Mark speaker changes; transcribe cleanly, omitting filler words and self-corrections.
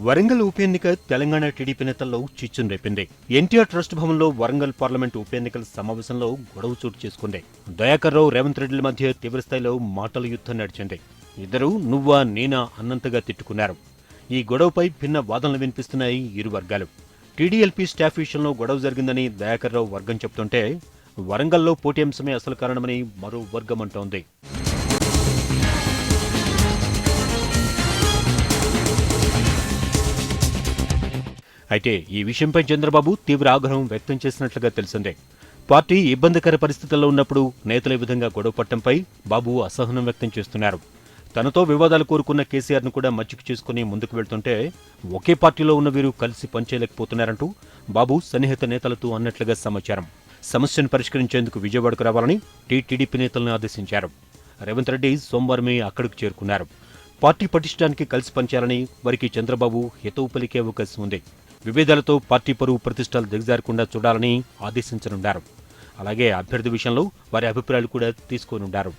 Speaker 1: వరంగల్ ఉప ఎన్నిక తెలంగాణ టీడీపీ నేతల్లో చిచ్చును రేపింది. ఎన్టీఆర్ ట్రస్ట్ భవన్లో వరంగల్ పార్లమెంటు ఉప ఎన్నికల సమావేశంలో గొడవ చోటు చేసుకుంది. దయాకర్ రావు, రేవంత్ రెడ్డిల మధ్య తీవ్రస్థాయిలో మాటల యుద్ధం నడిచింది. ఇద్దరు నువ్వా నేనా అన్నంతగా తిట్టుకున్నారు. ఈ గొడవపై భిన్న వాదనలు వినిపిస్తున్నాయి ఇరు వర్గాలు. టీడీఎల్పీ స్టాఫ్ విషయంలో గొడవ జరిగిందని దయాకర్ రావు వర్గం చెబుతుంటే, వరంగల్లో పోటీ అంశమే అసలు కారణమని మరో వర్గం అంటోంది. అయితే ఈ విషయంపై చంద్రబాబు తీవ్ర ఆగ్రహం వ్యక్తం చేసినట్లుగా తెలిసిందే. పార్టీ ఇబ్బందికర పరిస్థితుల్లో ఉన్నప్పుడు నేతల విధంగా గొడవపట్టంపై బాబు అసహనం వ్యక్తం చేస్తున్నారు. తనతో వివాదాలు కోరుకున్న కేసీఆర్ను కూడా మచ్చిక చేసుకుని ముందుకు వెళ్తుంటే, ఒకే పార్టీలో ఉన్న వీరు కలిసి పనిచేయలేకపోతున్నారంటూ బాబు సన్నిహిత నేతలతో అన్నట్లుగా సమాచారం. సమస్యను పరిష్కరించేందుకు విజయవాడకు రావాలని టీడీపీ నేతలను ఆదేశించారు. రేవంత్ రెడ్డి సోమవారమే అక్కడికి చేరుకున్నారు. పార్టీ పటిష్టానికి కలిసి పనిచేయాలని వారికి చంద్రబాబు హితవు పలికే అవకాశం ఉంది. విభేదాలతో పార్టీ పరువు ప్రతిష్టలు దిగజారకుండా చూడాలని ఆదేశించనున్నారు. అలాగే అభ్యర్థి విషయంలో వారి అభిప్రాయాలు కూడా తీసుకోనున్నారు.